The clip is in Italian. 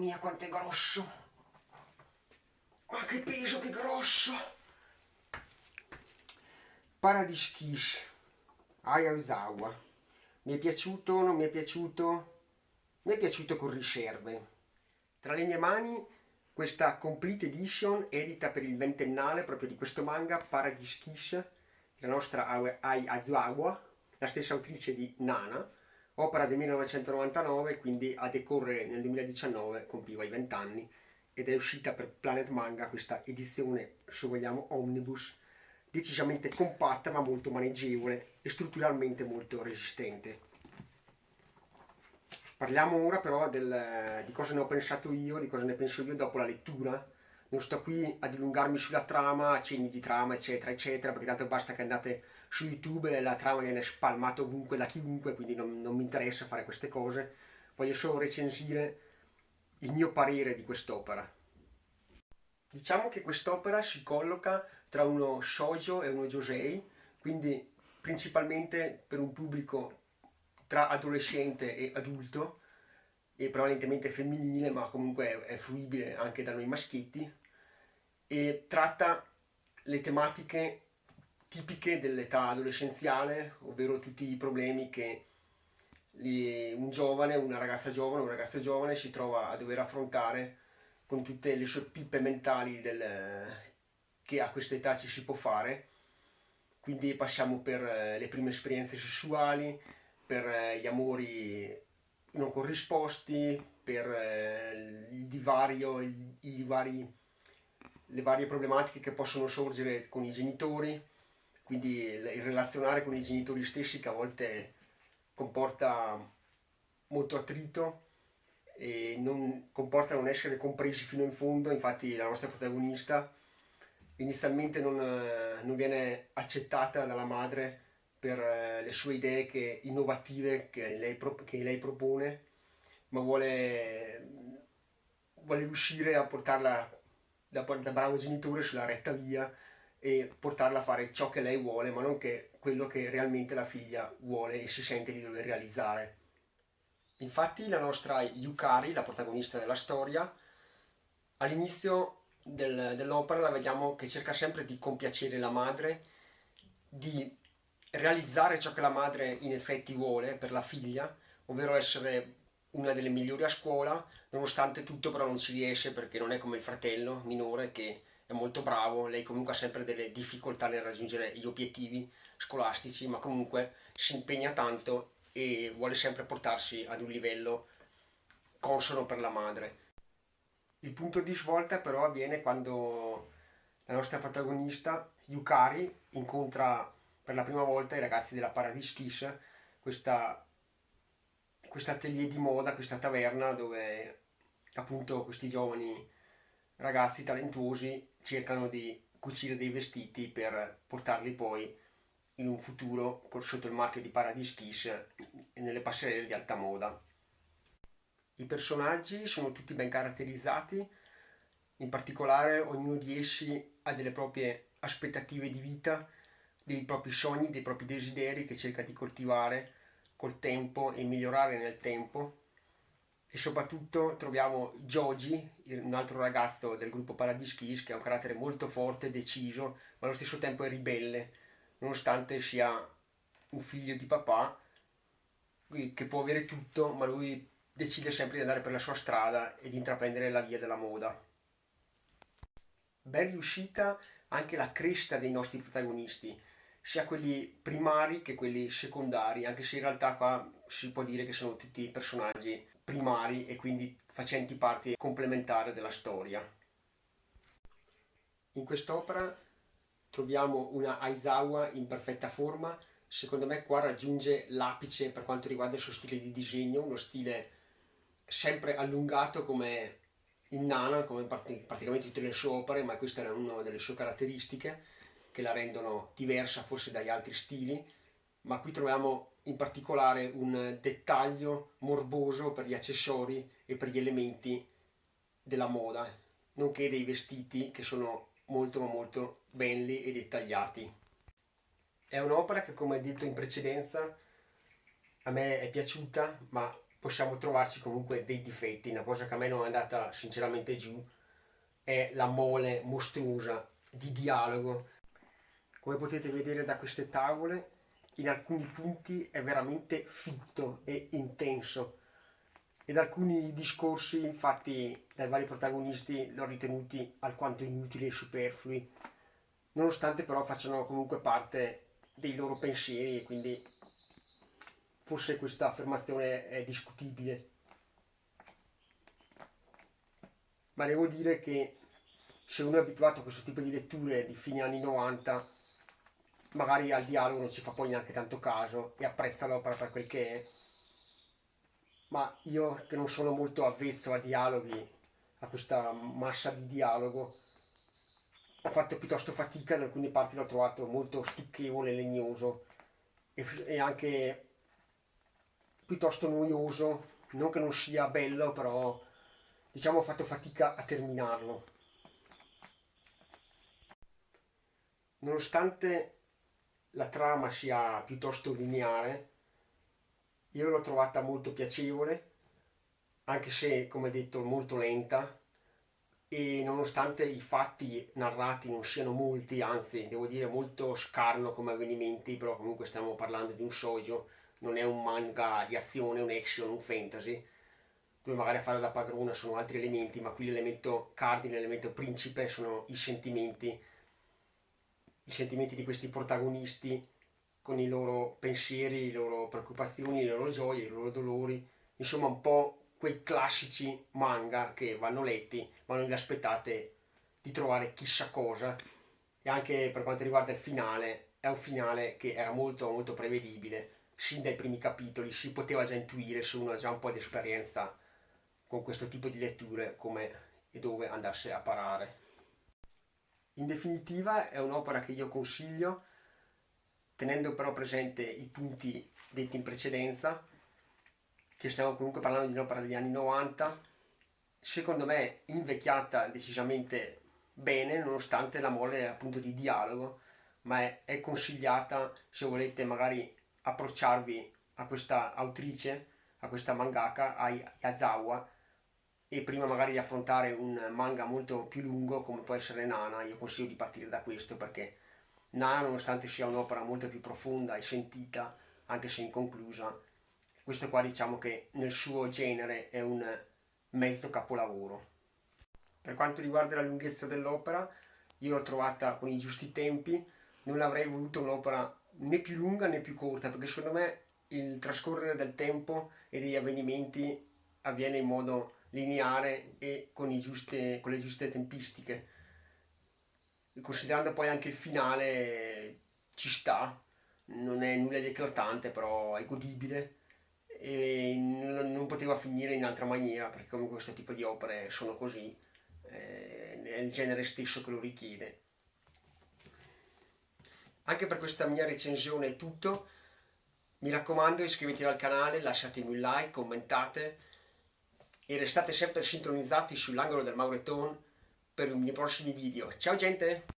mia, quanto è grosso! Ma che peso, che grosso! Paradise Kiss, Ayazawa. Mi è piaciuto, non mi è piaciuto? Mi è piaciuto con riserve. Tra le mie mani questa Complete Edition edita per il ventennale proprio di questo manga, Paradise Kiss, la nostra Ai Azawa, la stessa autrice di Nana, opera del 1999, quindi a decorrere nel 2019 compiva i 20 anni ed è uscita per Planet Manga questa edizione, se vogliamo, omnibus, decisamente compatta ma molto maneggevole e strutturalmente molto resistente. Parliamo ora però di cosa ne ho pensato io, di cosa ne penso io dopo la lettura. Non sto qui a dilungarmi sulla trama, accenni di trama, eccetera, eccetera, perché tanto basta che andate su YouTube e la trama viene spalmata ovunque da chiunque, quindi non mi interessa fare queste cose. Voglio solo recensire il mio parere di quest'opera. Diciamo che quest'opera si colloca tra uno shoujo e uno josei, quindi principalmente per un pubblico tra adolescente e adulto, e prevalentemente femminile, ma comunque è fruibile anche da noi maschietti, e tratta le tematiche tipiche dell'età adolescenziale, ovvero tutti i problemi che un giovane, una ragazza giovane, un ragazzo giovane si trova a dover affrontare con tutte le sue pippe mentali che a questa età ci si può fare. Quindi passiamo per le prime esperienze sessuali, per gli amori non corrisposti, per il divario, le varie problematiche che possono sorgere con i genitori, quindi il relazionare con i genitori stessi che a volte comporta molto attrito e comporta non essere compresi fino in fondo. Infatti la nostra protagonista inizialmente non viene accettata dalla madre per le sue idee innovative che lei propone, ma vuole riuscire a portarla da bravo genitore sulla retta via e portarla a fare ciò che lei vuole, ma non che quello che realmente la figlia vuole e si sente di dover realizzare. Infatti la nostra Yukari, la protagonista della storia, all'inizio dell'opera la vediamo che cerca sempre di compiacere la madre, di realizzare ciò che la madre in effetti vuole per la figlia, ovvero essere una delle migliori a scuola. Nonostante tutto però non ci riesce perché non è come il fratello minore che è molto bravo, lei comunque ha sempre delle difficoltà nel raggiungere gli obiettivi scolastici, ma comunque si impegna tanto e vuole sempre portarsi ad un livello consono per la madre. Il punto di svolta però avviene quando la nostra protagonista, Yukari, incontra per la prima volta i ragazzi della Paradise Kiss, questa, questa atelier di moda, questa taverna dove appunto questi giovani ragazzi talentuosi cercano di cucire dei vestiti per portarli poi in un futuro sotto il marchio di Paradise Kiss nelle passerelle di alta moda. I personaggi sono tutti ben caratterizzati, in particolare ognuno di essi ha delle proprie aspettative di vita, dei propri sogni, dei propri desideri che cerca di coltivare col tempo e migliorare nel tempo. E soprattutto troviamo Joji, un altro ragazzo del gruppo Paradise Kiss, che ha un carattere molto forte, deciso, ma allo stesso tempo è ribelle, nonostante sia un figlio di papà che può avere tutto, ma lui decide sempre di andare per la sua strada e di intraprendere la via della moda. Ben riuscita anche la crescita dei nostri protagonisti, sia quelli primari che quelli secondari, anche se in realtà qua si può dire che sono tutti personaggi primari e quindi facenti parte complementare della storia. In quest'opera troviamo una Aizawa in perfetta forma. Secondo me qua raggiunge l'apice per quanto riguarda il suo stile di disegno, uno stile sempre allungato come in Nana, come praticamente tutte le sue opere, ma questa è una delle sue caratteristiche che la rendono diversa forse dagli altri stili. Ma qui troviamo in particolare un dettaglio morboso per gli accessori e per gli elementi della moda, nonché dei vestiti che sono molto ma molto belli e dettagliati. È un'opera che, come detto in precedenza, a me è piaciuta, ma possiamo trovarci comunque dei difetti. Una cosa che a me non è andata sinceramente giù è la mole mostruosa di dialogo. Come potete vedere da queste tavole, in alcuni punti è veramente fitto e intenso. Ed alcuni discorsi fatti dai vari protagonisti l'ho ritenuti alquanto inutili e superflui, nonostante però facciano comunque parte dei loro pensieri e quindi forse questa affermazione è discutibile. Ma devo dire che se uno è abituato a questo tipo di letture di fine anni 90, magari al dialogo non ci fa poi neanche tanto caso e apprezza l'opera per quel che è. Ma io che non sono molto avvezzo a dialoghi, a questa massa di dialogo, ho fatto piuttosto fatica, in alcune parti l'ho trovato molto stucchevole, legnoso e anche piuttosto noioso, non che non sia bello, però diciamo ho fatto fatica a terminarlo. Nonostante la trama sia piuttosto lineare, io l'ho trovata molto piacevole, anche se, come detto, molto lenta, e nonostante i fatti narrati non siano molti, anzi devo dire molto scarno come avvenimenti, però comunque stiamo parlando di un shoujo, non è un manga di azione, un action, un fantasy, dove magari a fare da padrona sono altri elementi, ma qui l'elemento cardine, l'elemento principe sono i sentimenti di questi protagonisti con i loro pensieri, le loro preoccupazioni, le loro gioie, i loro dolori, insomma un po' quei classici manga che vanno letti, ma non vi aspettate di trovare chissà cosa. E anche per quanto riguarda il finale, è un finale che era molto molto prevedibile, sin dai primi capitoli si poteva già intuire se uno ha già un po' di esperienza con questo tipo di letture come e dove andasse a parare. In definitiva è un'opera che io consiglio, tenendo però presente i punti detti in precedenza, che stiamo comunque parlando di un'opera degli anni 90, secondo me invecchiata decisamente bene, nonostante la mole appunto di dialogo, ma è consigliata se volete magari approcciarvi a questa autrice, a questa mangaka, a Yazawa, e prima magari di affrontare un manga molto più lungo come può essere Nana, io consiglio di partire da questo perché Nana, nonostante sia un'opera molto più profonda e sentita, anche se inconclusa, questo qua diciamo che nel suo genere è un mezzo capolavoro. Per quanto riguarda la lunghezza dell'opera, io l'ho trovata con i giusti tempi, non avrei voluto un'opera né più lunga né più corta, perché secondo me il trascorrere del tempo e degli avvenimenti avviene in modo lineare e con le giuste tempistiche. Considerando poi anche il finale ci sta, non è nulla di eclatante, però è godibile e non poteva finire in altra maniera, perché comunque questo tipo di opere sono così, è il genere stesso che lo richiede. Anche per questa mia recensione è tutto, mi raccomando iscrivetevi al canale, lasciatemi un like, commentate e restate sempre sintonizzati sull'angolo del Mauretone per i miei prossimi video. Ciao gente!